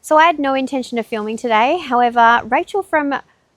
So I had no intention of filming today. However, Rachel from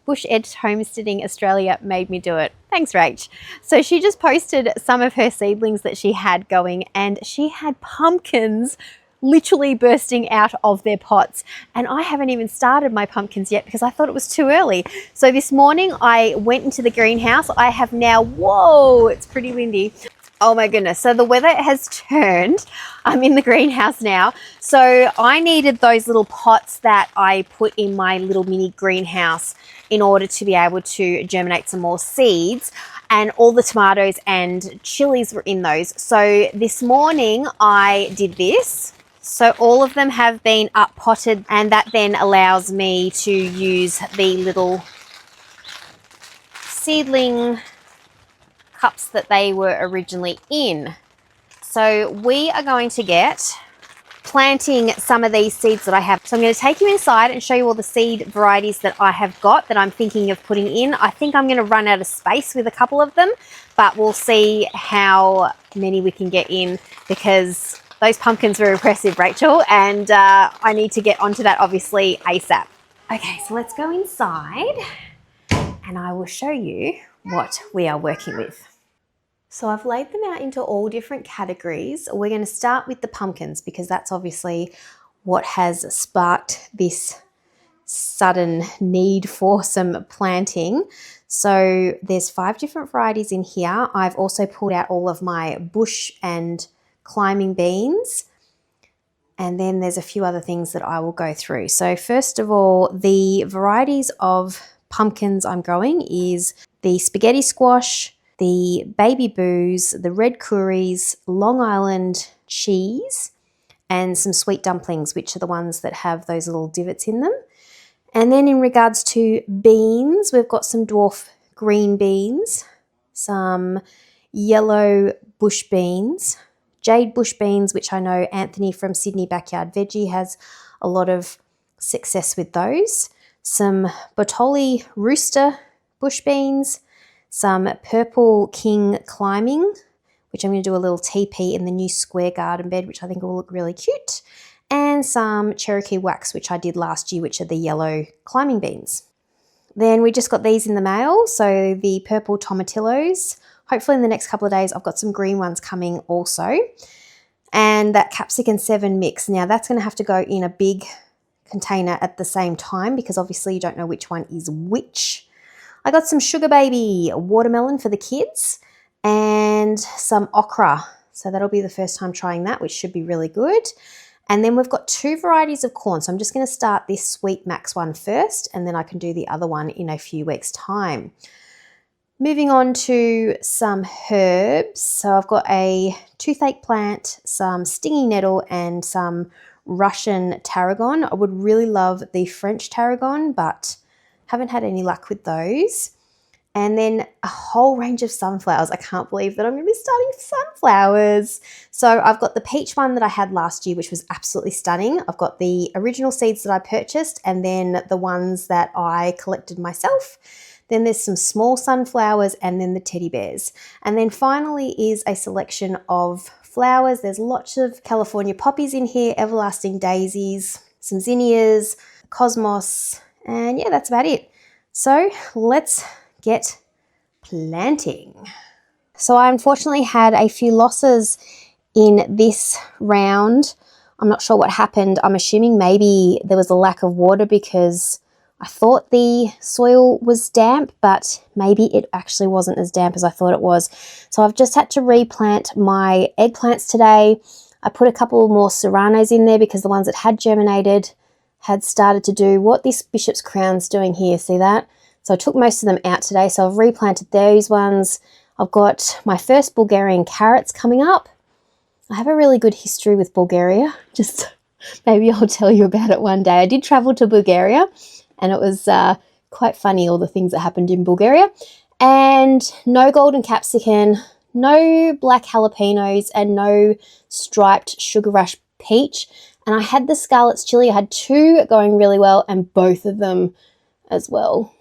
Bush Edge Homesteading Australia made me do it. Thanks, Rach. So she just posted some of her seedlings that she had going, and she had pumpkins literally bursting out of their pots. And I haven't even started my pumpkins yet because I thought it was too early. So this morning I went into the greenhouse. I have now, whoa, it's pretty windy. Oh my goodness. So the weather has turned. I'm in the greenhouse now. So I needed those little pots that I put in my little mini greenhouse in order to be able to germinate some more seeds. And all the tomatoes and chilies were in those. So this morning I did this. So all of them have been up potted, and that then allows me to use the little seedling cups that they were originally in. So we are going to get planting some of these seeds that I have. So I'm going to take you inside and show you all the seed varieties that I have got that I'm thinking of putting in. I think I'm going to run out of space with a couple of them, but we'll see how many we can get in because those pumpkins were impressive, Rachel, and I need to get onto that obviously ASAP. Okay, so let's go inside and I will show you what we are working with. So I've laid them out into all different categories. We're going to start with the pumpkins because that's obviously what has sparked this sudden need for some planting. So there's 5 different varieties in here. I've also pulled out all of my bush and climbing beans. And then there's a few other things that I will go through. So first of all, the varieties of pumpkins I'm growing is the spaghetti squash, the baby boos, the red curries, Long Island cheese, and some sweet dumplings, which are the ones that have those little divots in them. And then in regards to beans, we've got some dwarf green beans, some yellow bush beans, jade bush beans, which I know Anthony from Sydney Backyard Veggie has a lot of success with those, some Botoli rooster bush beans, some purple king climbing, which I'm going to do a little TP in the new square garden bed, which I think will look really cute, and some Cherokee wax, which I did last year, which are the yellow climbing beans. Then we just got these in the mail, so the purple tomatillos. Hopefully in the next couple of days I've got some green ones coming also. And that capsicum 7 mix. Now that's going to have to go in a big container at the same time because obviously you don't know which one is which. I got some Sugar Baby watermelon for the kids and some okra. So that'll be the first time trying that, which should be really good. And then we've got 2 varieties of corn. So I'm just going to start this Sweet Max one first, and then I can do the other one in a few weeks' time. Moving on to some herbs. So I've got a toothache plant, some stinging nettle, and some Russian tarragon. I would really love the French tarragon, but haven't had any luck with those. And then a whole range of sunflowers. I can't believe that I'm going to be starting sunflowers. So I've got the peach one that I had last year, which was absolutely stunning. I've got the original seeds that I purchased and then the ones that I collected myself. Then there's some small sunflowers and then the teddy bears. And then finally is a selection of flowers. There's lots of California poppies in here, everlasting daisies, some zinnias, cosmos, and yeah, that's about it. So let's get planting. So I unfortunately had a few losses in this round. I'm not sure what happened. I'm assuming maybe there was a lack of water because I thought the soil was damp, but maybe it actually wasn't as damp as I thought it was. So I've just had to replant my eggplants today. I put a couple more serranos in there because the ones that had germinated had started to do what this bishop's crown's doing here. See that? So I took most of them out today. So I've replanted those ones. I've got my first Bulgarian carrots coming up. I have a really good history with Bulgaria. Just maybe I'll tell you about it one day. I did travel to Bulgaria and it was quite funny, all the things that happened in Bulgaria. And no golden capsicum, no black jalapenos, and no striped sugar rush peach. And I had the Scarlet's chili. I had 2 going really well and both of them as well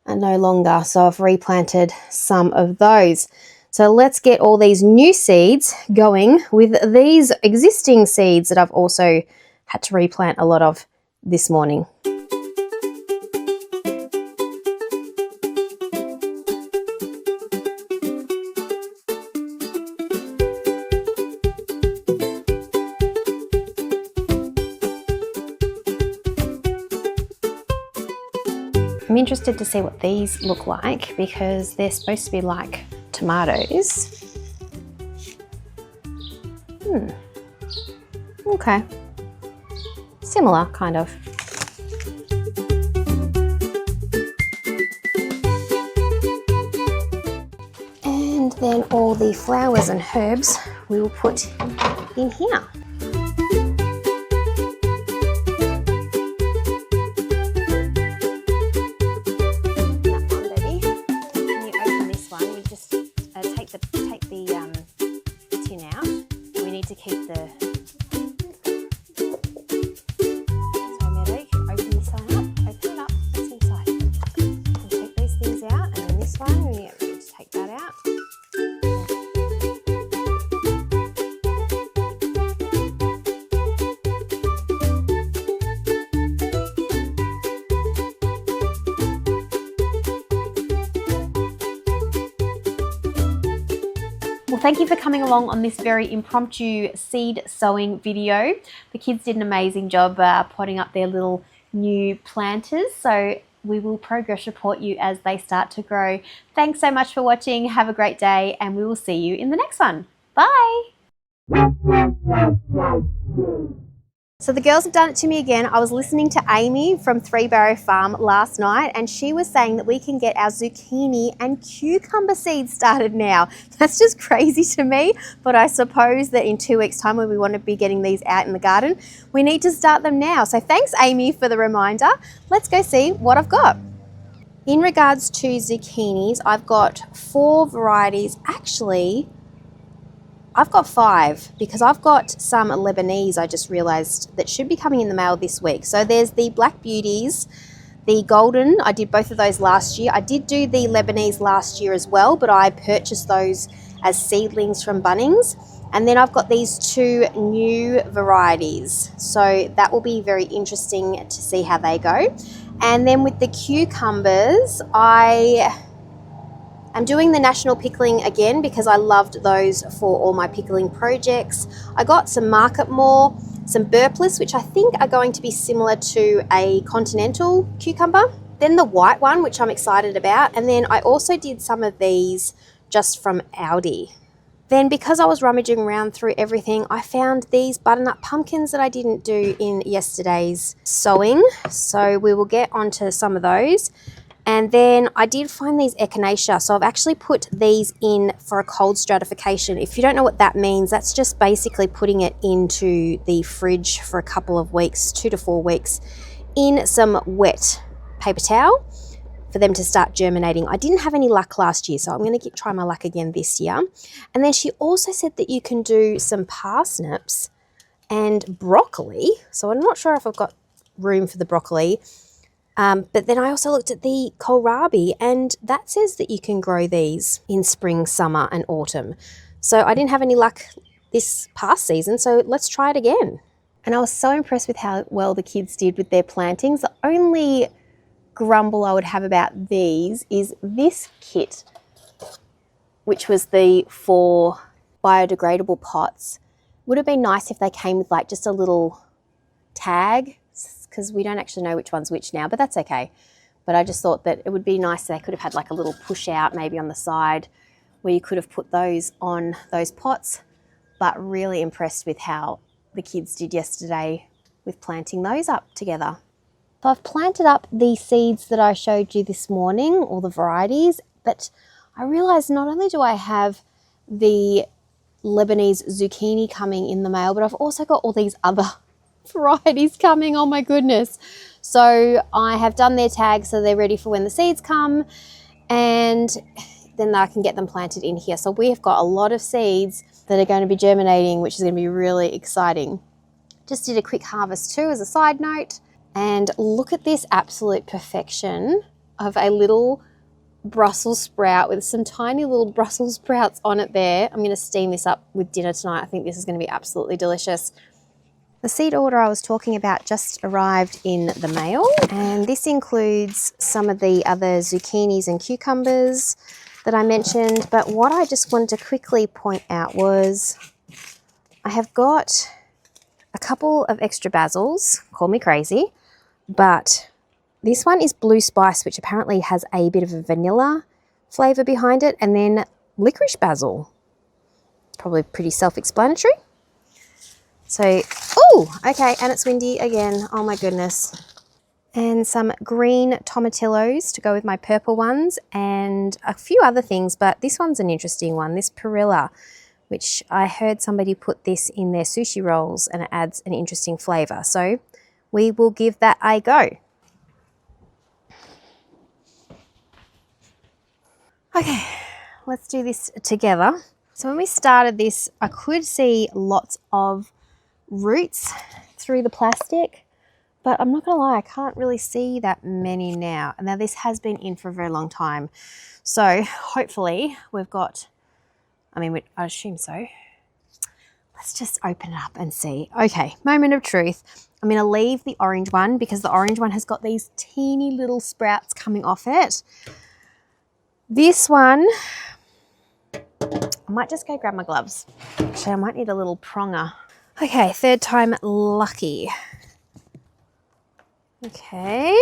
are no longer. So I've replanted some of those. So let's get all these new seeds going with these existing seeds that I've also had to replant a lot of this morning. I'm interested to see what these look like because they're supposed to be like tomatoes. Okay. Similar, kind of. And then all the flowers and herbs we will put in here. Well, thank you for coming along on this very impromptu seed sowing video. The kids did an amazing job potting up their little new planters, so we will progress report you as they start to grow. Thanks so much for watching. Have a great day, and we will see you in the next one. Bye! So the girls have done it to me again. I was listening to Amy from Three Barrow Farm last night, and she was saying that we can get our zucchini and cucumber seeds started now. That's just crazy to me, but I suppose that in 2 weeks' time when we want to be getting these out in the garden, we need to start them now. So thanks, Amy, for the reminder. Let's go see what I've got. In regards to zucchinis, I've got 4 varieties. Actually, I've got 5 because I've got some Lebanese I just realised that should be coming in the mail this week. So there's the Black Beauties, the Golden. I did both of those last year. I did do the Lebanese last year as well, but I purchased those as seedlings from Bunnings. And then I've got these 2 new varieties. So that will be very interesting to see how they go. And then with the cucumbers, I'm doing the national pickling again because I loved those for all my pickling projects. I got some Market More, some Burpless, which I think are going to be similar to a continental cucumber. Then the white one, which I'm excited about. And then I also did some of these just from Aldi. Then because I was rummaging around through everything, I found these butternut pumpkins that I didn't do in yesterday's sowing. So we will get onto some of those. And then I did find these echinacea, so I've actually put these in for a cold stratification. If you don't know what that means, that's just basically putting it into the fridge for a couple of weeks, 2 to 4 weeks, in some wet paper towel for them to start germinating. I didn't have any luck last year, so I'm going to try my luck again this year. And then she also said that you can do some parsnips and broccoli, so I'm not sure if I've got room for the broccoli. But then I also looked at the kohlrabi, and that says that you can grow these in spring, summer and autumn. So I didn't have any luck this past season, so let's try it again. And I was so impressed with how well the kids did with their plantings. The only grumble I would have about these is this kit, which was the 4 biodegradable pots. Would have been nice if they came with like just a little tag, because we don't actually know which one's which now, but that's okay. But I just thought that it would be nice if they could have had like a little push out maybe on the side where you could have put those on those pots. But really impressed with how the kids did yesterday with planting those up together. So I've planted up the seeds that I showed you this morning, all the varieties, but I realised not only do I have the Lebanese zucchini coming in the mail, but I've also got all these other varieties coming. Oh my goodness. So I have done their tags so they're ready for when the seeds come, and then I can get them planted in here. So we have got a lot of seeds that are going to be germinating, which is going to be really exciting. Just did a quick harvest too as a side note, and look at this absolute perfection of a little Brussels sprout with some tiny little Brussels sprouts on it there. I'm going to steam this up with dinner tonight. I think this is going to be absolutely delicious. The seed order I was talking about just arrived in the mail, and this includes some of the other zucchinis and cucumbers that I mentioned. But what I just wanted to quickly point out was I have got a couple of extra basils, call me crazy, but this one is blue spice, which apparently has a bit of a vanilla flavour behind it, and then licorice basil. It's probably pretty self-explanatory. So, oh, okay, and it's windy again. Oh my goodness. And some green tomatillos to go with my purple ones, and a few other things, but this one's an interesting one, this perilla, which I heard somebody put this in their sushi rolls and it adds an interesting flavour. So we will give that a go. Okay, let's do this together. So when we started this, I could see lots of roots through the plastic, but I'm not gonna lie, I can't really see that many now. And now this has been in for a very long time. So hopefully we've got, I assume so. Let's just open it up and see. Okay, moment of truth. I'm gonna leave the orange one because the orange one has got these teeny little sprouts coming off it. This one, I might just go grab my gloves. Actually, I might need a little pronger. Okay, third time lucky. Okay,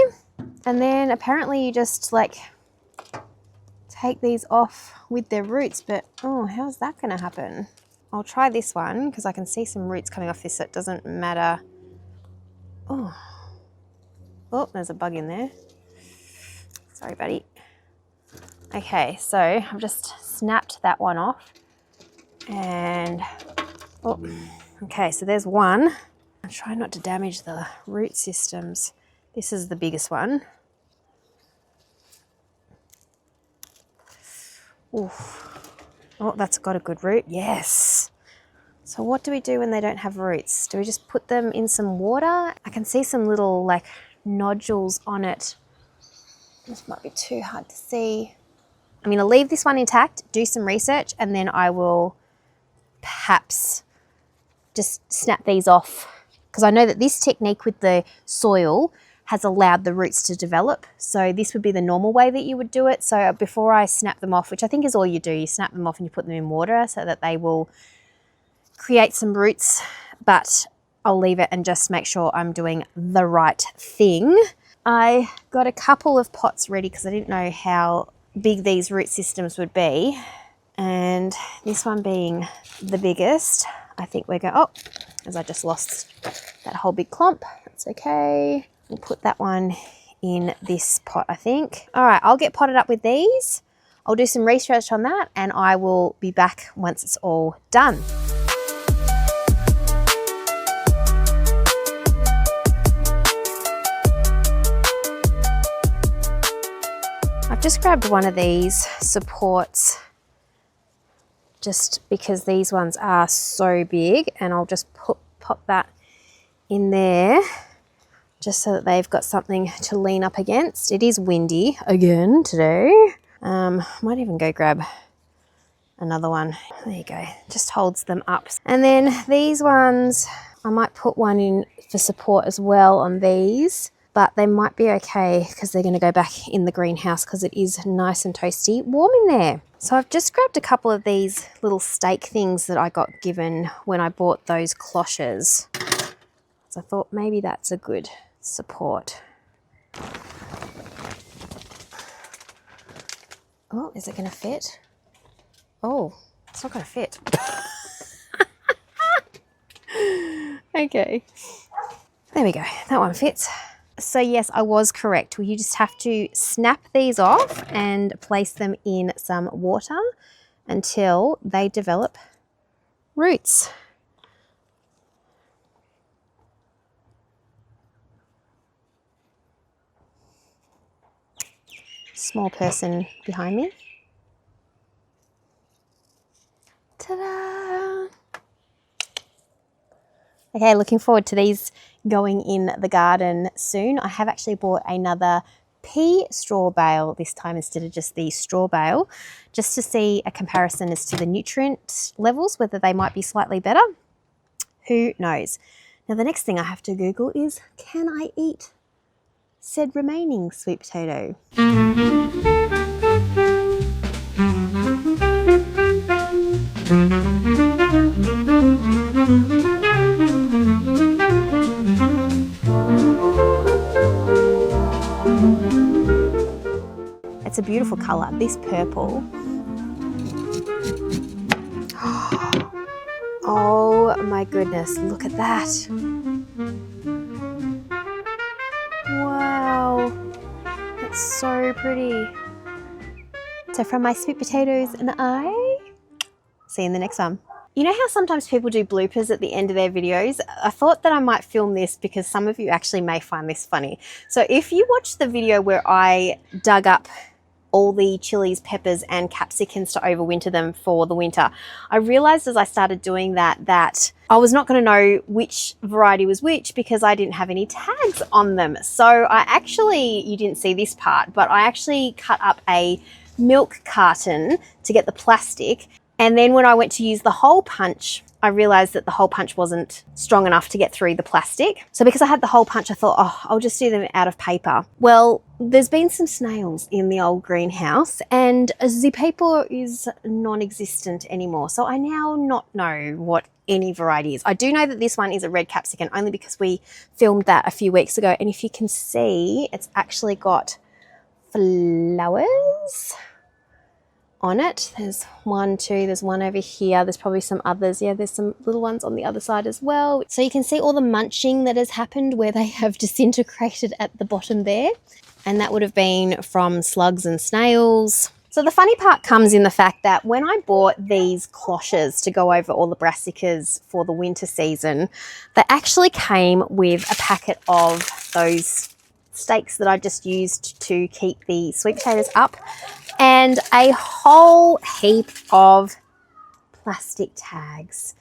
and then apparently you just like take these off with their roots, but oh, how's that gonna happen? I'll try this one because I can see some roots coming off this, so it doesn't matter. Oh, there's a bug in there. Sorry, buddy. Okay, so I've just snapped that one off, and oh, okay, so there's one. I'm trying not to damage the root systems. This is the biggest one. Oof. Oh, that's got a good root. Yes. So what do we do when they don't have roots? Do we just put them in some water? I can see some little like nodules on it. This might be too hard to see. I'm going to leave this one intact, do some research, and then I will perhaps just snap these off, because I know that this technique with the soil has allowed the roots to develop. So this would be the normal way that you would do it. So before I snap them off, which I think is all you do, you snap them off and you put them in water so that they will create some roots, but I'll leave it and just make sure I'm doing the right thing. I got a couple of pots ready because I didn't know how big these root systems would be, and this one being the biggest, I think we're going, oh, as I just lost that whole big clump. That's okay. We'll put that one in this pot, I think. All right, I'll get potted up with these. I'll do some research on that, and I will be back once it's all done. I've just grabbed one of these supports just because these ones are so big, and I'll just pop that in there just so that they've got something to lean up against. It is windy again today. Might even go grab another one. There you go, just holds them up. And then these ones, I might put one in for support as well on these, but they might be okay because they're going to go back in the greenhouse because it is nice and toasty warm in there. So I've just grabbed a couple of these little stake things that I got given when I bought those cloches. So I thought maybe that's a good support. Oh, is it going to fit? Oh, it's not going to fit. Okay. There we go. That one fits. So yes, I was correct. You just have to snap these off and place them in some water until they develop roots. Small person behind me. Ta-da! Okay, looking forward to these going in the garden soon. I have actually bought another pea straw bale this time instead of just the straw bale, just to see a comparison as to the nutrient levels, whether they might be slightly better. Who knows? Now the next thing I have to Google is, can I eat said remaining sweet potato? It's a beautiful colour, this purple. Oh my goodness, look at that. Wow, that's so pretty. So from my sweet potatoes and I, see you in the next one. You know how sometimes people do bloopers at the end of their videos? I thought that I might film this because some of you actually may find this funny. So if you watch the video where I dug up all the chilies, peppers and capsicums to overwinter them for the winter, I realized as I started doing that I was not going to know which variety was which because I didn't have any tags on them. So I actually, you didn't see this part, but I actually cut up a milk carton to get the plastic. And then when I went to use the hole punch, I realized that the hole punch wasn't strong enough to get through the plastic. So because I had the hole punch, I thought, oh, I'll just do them out of paper. Well, there's been some snails in the old greenhouse and the paper is non-existent anymore. So I now not know what any variety is. I do know that this one is a red capsicum only because we filmed that a few weeks ago. And if you can see, it's actually got flowers on it. There's one, two, there's one over here. There's probably some others. Yeah, there's some little ones on the other side as well. So you can see all the munching that has happened where they have disintegrated at the bottom there. And that would have been from slugs and snails. So the funny part comes in the fact that when I bought these cloches to go over all the brassicas for the winter season, they actually came with a packet of those stakes that I just used to keep the sweet potatoes up and a whole heap of plastic tags.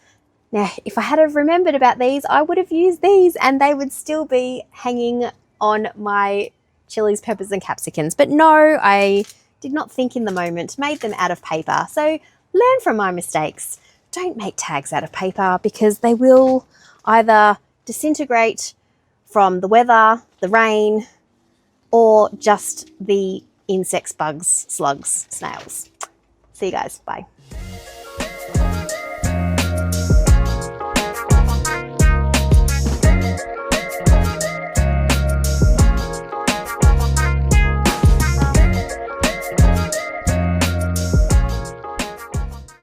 Now, if I had have remembered about these, I would have used these and they would still be hanging on my chilies, peppers and capsicums. But no, I did not think in the moment, made them out of paper. So learn from my mistakes. Don't make tags out of paper because they will either disintegrate from the weather, the rain, or just the insects, bugs, slugs, snails. See you guys. Bye.